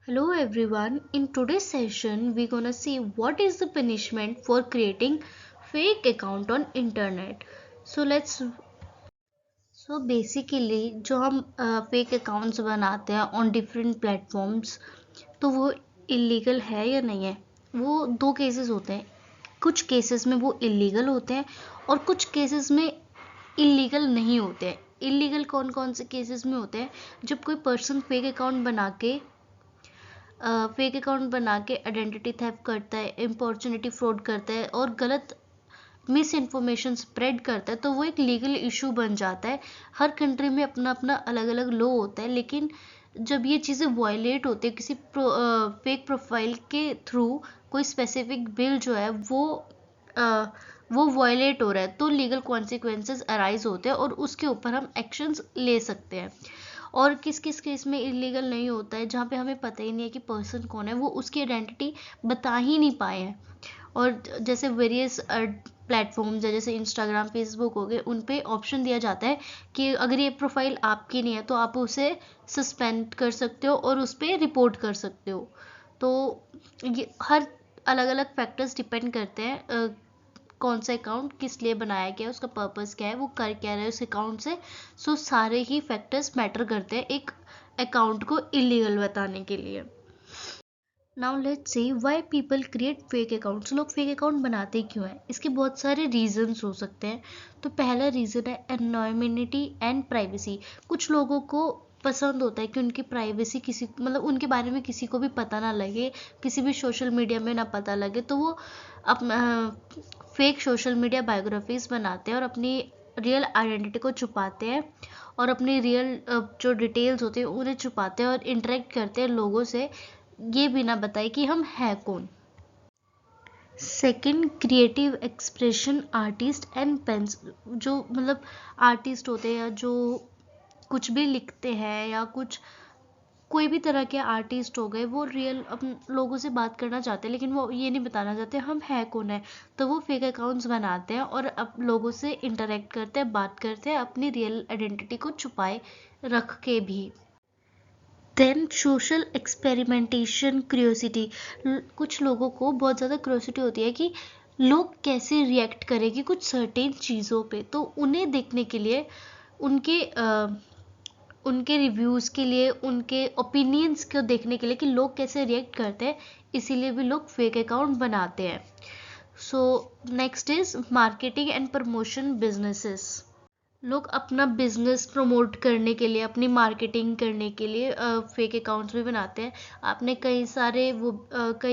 Hello everyone. In today's session, we're gonna see what is the punishment for creating fake account on internet. So let's basically जो हम fake accounts बनाते हैं on different platforms, तो वो illegal है या नहीं है? वो दो केसेस होते हैं. कुछ केसेस में वो illegal होते हैं और कुछ केसेस में illegal नहीं होते हैं. इलीगल कौन कौन से केसेस में होते हैं? जब कोई पर्सन फेक अकाउंट बना के आइडेंटिटी थेफ्ट करता है, इम्पॉर्चुनिटी फ्रॉड करता है और गलत मिस इन्फॉर्मेशन स्प्रेड करता है, तो वो एक लीगल इशू बन जाता है. हर कंट्री में अपना अपना अलग अलग लॉ होता है, लेकिन जब ये चीज़ें वायलेट होती है किसी फेक प्रोफाइल के थ्रू, कोई स्पेसिफिक बिल जो है वो वायलेट हो रहा है, तो लीगल कॉन्सिक्वेंसेस अराइज होते हैं और उसके ऊपर हम एक्शंस ले सकते हैं. और किस किस केस में इलीगल नहीं होता है? जहाँ पे हमें पता ही नहीं है कि पर्सन कौन है, वो उसकी आइडेंटिटी बता ही नहीं पाए हैं. और जैसे वेरियस प्लेटफॉर्म्स है, जैसे इंस्टाग्राम, फेसबुक हो गए, उन पे ऑप्शन दिया जाता है कि अगर ये प्रोफाइल आपकी नहीं है तो आप उसे सस्पेंड कर सकते हो और उस पर रिपोर्ट कर सकते हो. तो ये हर अलग अलग फैक्टर्स डिपेंड करते हैं कौन सा अकाउंट किस लिए बनाया गया है, उसका पर्पस क्या है, वो कर क्या रहा है उस अकाउंट से. सारे ही फैक्टर्स मैटर करते हैं एक अकाउंट को इलीगल बताने के लिए. Now let's see why people create fake accounts. लोग फेक अकाउंट बनाते क्यों हैं? इसके बहुत सारे रीजंस हो सकते हैं. तो पहला रीजन है एनोनिमिटी एंड प्राइवेसी. कुछ लोगों को पसंद होता है कि उनकी प्राइवेसी किसी मतलब उनके बारे में किसी को भी पता ना लगे, किसी भी सोशल मीडिया में ना पता लगे, तो वो अपना फेक सोशल मीडिया बायोग्राफीज बनाते हैं और अपनी रियल आइडेंटिटी को छुपाते हैं और अपनी रियल जो डिटेल्स होते हैं उन्हें छुपाते हैं और इंटरेक्ट करते हैं लोगों से, ये बिना बताए कि हम हैं कौन. Second, creative expression artist and pens. जो मतलब आर्टिस्ट होते हैं या जो कुछ भी लिखते हैं या कुछ कोई भी तरह के आर्टिस्ट हो गए, वो रियल अपन लोगों से बात करना चाहते हैं लेकिन वो ये नहीं बताना चाहते हम हैं कौन है, तो वो फेक अकाउंट्स बनाते हैं और अब लोगों से इंटरेक्ट करते हैं, बात करते हैं अपनी रियल आइडेंटिटी को छुपाए रख के भी. Then social experimentation curiosity. कुछ लोगों को बहुत ज़्यादा क्यूरियोसिटी होती है कि लोग कैसे रिएक्ट करेंगे कुछ सर्टेन चीज़ों पे, तो उन्हें देखने के लिए उनके रिव्यूज़ के लिए, उनके ओपिनियंस को देखने के लिए कि लोग कैसे रिएक्ट करते हैं, इसीलिए भी लोग फेक अकाउंट बनाते हैं. So next is marketing and promotion businesses. लोग अपना बिजनेस प्रमोट करने के लिए, अपनी मार्केटिंग करने के लिए फेक अकाउंट्स भी बनाते हैं. आपने कई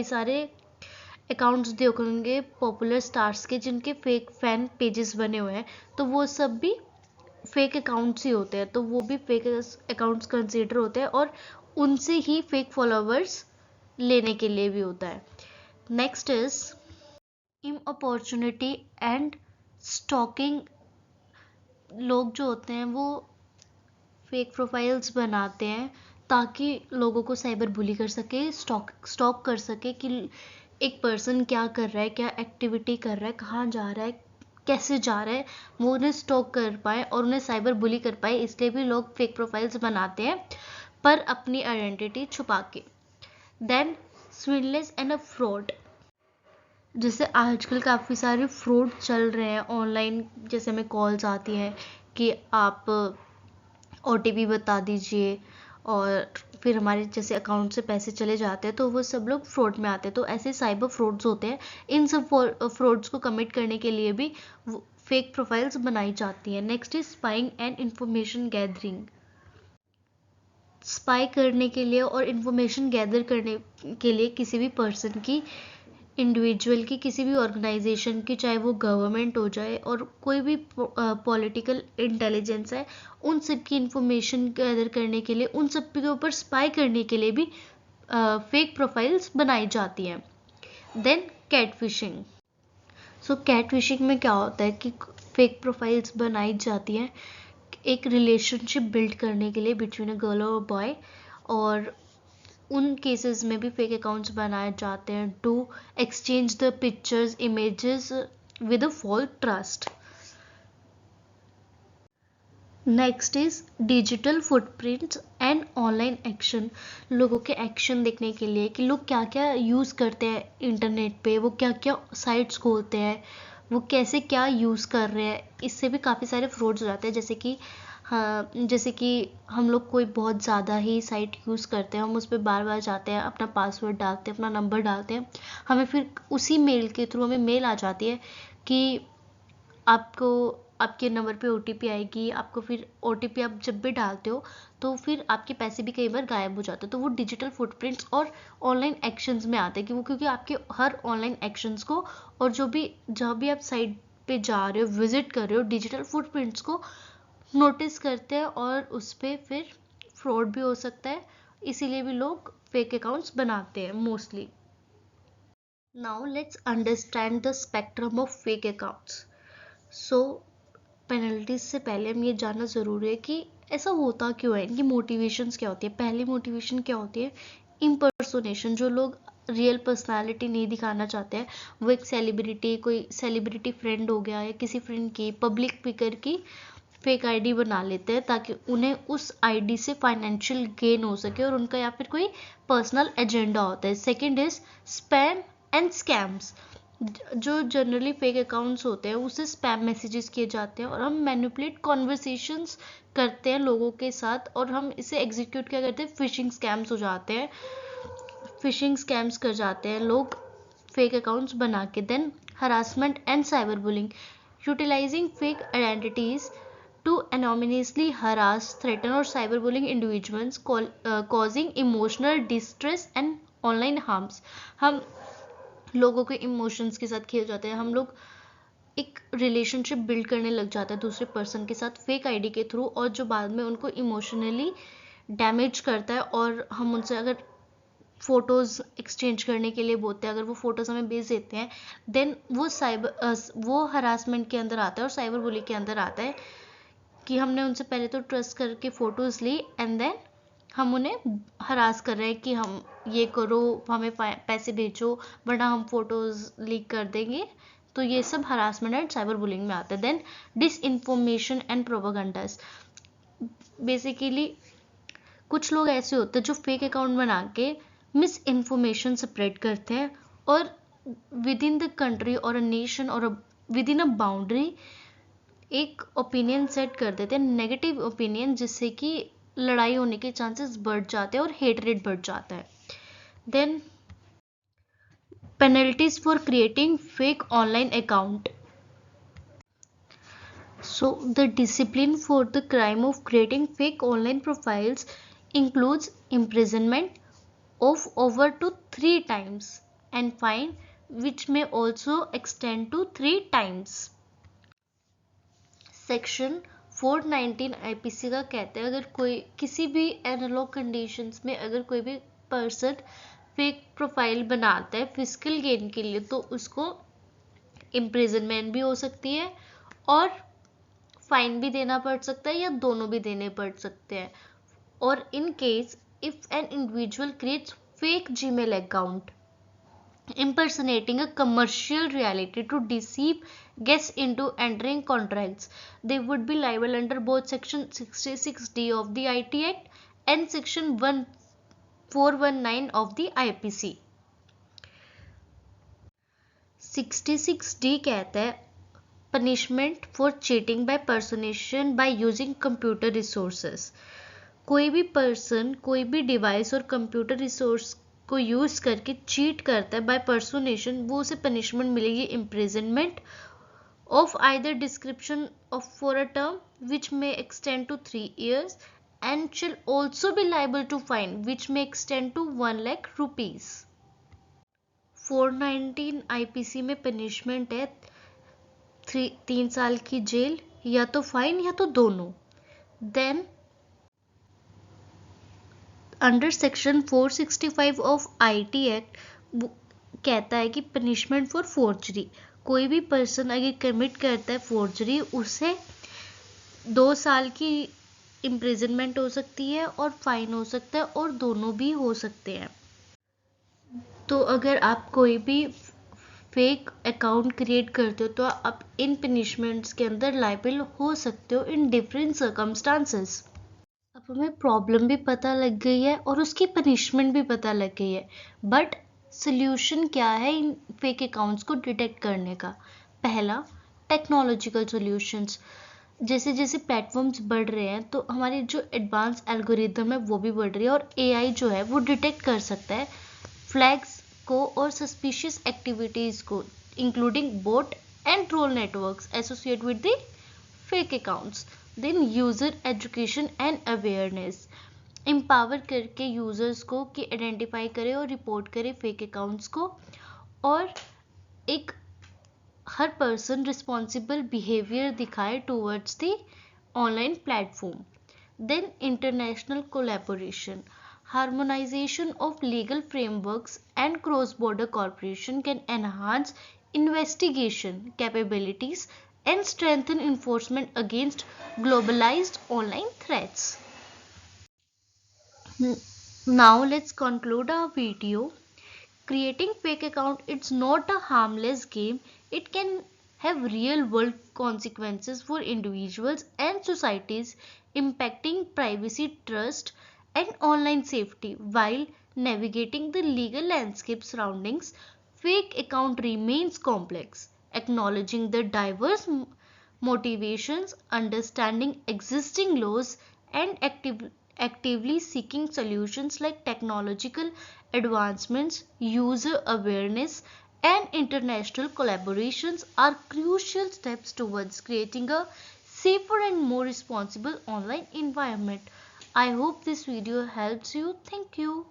सारे अकाउंट्स देखे होंगे पॉपुलर स्टार्स के जिनके फेक फैन पेजेस बने हुए हैं, तो वो सब भी फेक अकाउंट्स ही होते हैं, तो वो भी फेक अकाउंट्स कंसीडर होते हैं और उनसे ही फेक फॉलोअर्स लेने के लिए भी होता है. नेक्स्ट इज इम अपॉर्चुनिटी एंड स्टॉकिंग. लोग जो होते हैं वो फेक प्रोफाइल्स बनाते हैं ताकि लोगों को साइबर बुली कर सके, स्टॉक कर सके कि एक पर्सन क्या कर रहा है, क्या एक्टिविटी कर रहा है, कहाँ जा रहा है, कैसे जा रहा है, वो उन्हें स्टॉक कर पाए और उन्हें साइबर बुली कर पाए, इसलिए भी लोग फेक प्रोफाइल्स बनाते हैं पर अपनी आइडेंटिटी छुपा के. Then swindlers and a fraud. जैसे आजकल काफ़ी सारे फ्रॉड चल रहे हैं ऑनलाइन, जैसे हमें कॉल्स आती हैं कि आप OTP बता दीजिए और फिर हमारे जैसे अकाउंट से पैसे चले जाते हैं, तो वो सब लोग फ्रॉड में आते हैं. तो ऐसे साइबर फ्रॉड्स होते हैं. इन सब फ्रॉड्स को कमिट करने के लिए भी फेक प्रोफाइल्स बनाई जाती हैं. Next is spying and information gathering. Spy करने के लिए और इंफॉर्मेशन गैदर करने के लिए किसी भी पर्सन की, इंडिविजुअल की, किसी भी ऑर्गेनाइजेशन की, चाहे वो गवर्नमेंट हो जाए और कोई भी पॉलिटिकल इंटेलिजेंस है, उन सब की इंफॉर्मेशन गैदर करने के लिए, उन सब के ऊपर स्पाई करने के लिए भी फेक प्रोफाइल्स बनाई जाती हैं. Then catfishing. Catfishing में क्या होता है कि फेक प्रोफाइल्स बनाई जाती हैं एक रिलेशनशिप बिल्ड करने के लिए बिटवीन अ गर्ल और बॉय, और उन केसेस में भी फेक अकाउंट्स बनाए जाते हैं to exchange the pictures, images with a false trust. Next is digital footprints and online action, लोगों के एक्शन देखने के लिए कि लोग क्या क्या यूज़ करते हैं इंटरनेट पे, वो क्या क्या साइट्स खोलते हैं, वो कैसे क्या यूज़ कर रहे हैं, इससे भी काफ़ी सारे फ्रॉड्स हो जाते हैं। जैसे कि हाँ, जैसे कि हम लोग कोई बहुत ज़्यादा ही साइट यूज़ करते हैं, हम उस पर बार बार जाते हैं, अपना पासवर्ड डालते हैं, अपना नंबर डालते हैं, हमें फिर उसी मेल के थ्रू हमें मेल आ जाती है कि आपको आपके नंबर पे ओटीपी आएगी, आपको फिर ओटीपी आप जब भी डालते हो तो फिर आपके पैसे भी कई बार गायब हो जाते हैं। तो वो डिजिटल फुटप्रिंट्स और ऑनलाइन एक्शंस में आते हैं कि वो, क्योंकि आपके हर ऑनलाइन एक्शंस को और जो भी जहाँ भी आप साइट पे जा रहे हो, विजिट कर रहे हो, डिजिटल फुटप्रिंट्स को नोटिस करते हैं और उस पर फिर फ्रॉड भी हो सकता है। इसीलिए भी लोग फेक अकाउंट्स बनाते हैं mostly. Now let's understand the spectrum of fake accounts. So penalties से पहले हम ये जानना ज़रूरी है कि ऐसा होता क्यों है, इनकी मोटिवेशंस क्या होती है। पहली मोटिवेशन क्या होती है, इम्पर्सोनेशन। जो लोग रियल पर्सनालिटी नहीं दिखाना चाहते हैं, वो एक सेलिब्रिटी, कोई सेलिब्रिटी फ्रेंड हो गया या किसी फ्रेंड की, पब्लिक फिगर की फेक आईडी बना लेते हैं ताकि उन्हें उस आईडी से फाइनेंशियल गेन हो सके और उनका या फिर कोई पर्सनल एजेंडा होता है। Second is spam and scams. जो जनरली फेक अकाउंट्स होते हैं उससे स्पैम मैसेजेस किए जाते हैं और हम मैनिपुलेट कॉन्वर्सेशंस करते हैं लोगों के साथ और हम इसे एग्जीक्यूट क्या करते हैं, फिशिंग स्कैम्स हो जाते हैं, फिशिंग स्कैम्स कर जाते हैं लोग फेक अकाउंट्स बना के। Then harassment and cyberbullying, utilising fake identities to anonymously harass, threaten or cyberbullying individuals, causing emotional distress and online harms। हम लोगों के इमोशंस के साथ खेल जाते हैं, हम लोग एक रिलेशनशिप बिल्ड करने लग जाते हैं दूसरे पर्सन के साथ फेक आईडी के थ्रू, और जो बाद में उनको इमोशनली डैमेज करता है। और हम उनसे अगर फ़ोटोज़ एक्सचेंज करने के लिए बोलते हैं, अगर वो फ़ोटोज़ हमें भेज देते हैं, देन वो हरासमेंट के अंदर आता है और साइबर बुली के अंदर आता है कि हमने उनसे पहले तो ट्रस्ट करके फ़ोटोज़ ली एंड देन हम उन्हें हरास कर रहे हैं कि हम ये करो, हमें पैसे भेजो वरना हम फ़ोटोज़ लीक कर देंगे। तो ये सब हरासमेंट एंड साइबर बुलिंग में आता है। Then disinformation and propagandas. Basically कुछ लोग ऐसे होते हैं जो फेक अकाउंट बना के मिस इन्फॉर्मेशन स्प्रेड करते हैं और विद इन द कंट्री और अ नेशन और विद इन अ बाउंड्री एक ओपिनियन सेट कर देते हैं, नेगेटिव ओपिनियन, जिससे कि लड़ाई होने के चांसेस बढ़ जाते हैं और हेट रेट बढ़ जाता है। Then penalties for creating fake online account. So the discipline for the crime of creating fake online profiles includes imprisonment of over to 3 times and fine which may also extend to 3 times। Section 419 IPC का कहता है अगर कोई किसी भी analogue conditions में अगर कोई भी पर्सन फेक प्रोफाइल बनाता है फिजिकल गेन के लिए तो उसको इम्प्रिजनमेंट भी हो सकती है और फाइन भी देना पड़ सकता है या दोनों भी देने पड़ सकते हैं। और in case if an individual creates fake Gmail account impersonating a commercial reality to deceive guests into entering contracts, they would be liable under both section 66D of the IT Act and section 1419 of the IPC। 66D कहता है punishment for cheating by personation by using computer resources. कोई भी person कोई भी device और computer resource को use करके cheat करता है बाय पर्सोनेशन, वो उसे पनिशमेंट मिलेगी imprisonment of either description of for a term which may extend to 3 years and shall also be liable to fine which may extend to 1 lakh rupees। 419 IPC में punishment है 3 साल की jail या तो fine या तो दोनों। Then under section 465 of IT act कहता है कि पनिशमेंट फॉर फोर्जरी, कोई भी पर्सन अगर कमिट करता है फोर्जरी उसे 2 साल की इम्प्रिजनमेंट हो सकती है और फाइन हो सकता है और दोनों भी हो सकते हैं। तो अगर आप कोई भी फेक अकाउंट क्रिएट करते हो तो आप इन पनिशमेंट्स के अंदर लायबल हो सकते हो इन डिफरेंट सर्कमस्टांसेस। अब हमें प्रॉब्लम भी पता लग गई है और उसकी पनिशमेंट भी पता लग गई है, बट सोल्यूशन क्या है इन फेक अकाउंट्स को डिटेक्ट करने का? पहला, टेक्नोलॉजिकल सॉल्यूशंस। जैसे जैसे प्लेटफॉर्म्स बढ़ रहे हैं तो हमारी जो एडवांस एल्गोरिदम है वो भी बढ़ रही है, और एआई जो है वो डिटेक्ट कर सकता है फ्लैग्स को और सस्पिशियस एक्टिविटीज को, including bot and troll networks associate with the fake accounts. Then user education and awareness, empower करके यूजर्स को कि आइडेंटिफाई करे और रिपोर्ट करे फेक अकाउंट्स को, और एक हर पर्सन रिस्पॉन्सिबल बिहेवियर दिखाए towards the online platform. Then international collaboration. Harmonization of legal frameworks and cross-border cooperation can enhance investigation capabilities and strengthen enforcement against globalized online threats. Now let's conclude our video. Creating fake account, it's not a harmless game. It can have real world consequences for individuals and societies, impacting privacy, trust and online safety. While navigating the legal landscape surroundings fake account remains complex. Acknowledging the diverse motivations, understanding existing laws and actively seeking solutions like technological advancements, user awareness, and international collaborations are crucial steps towards creating a safer and more responsible online environment. I hope this video helps you. Thank you.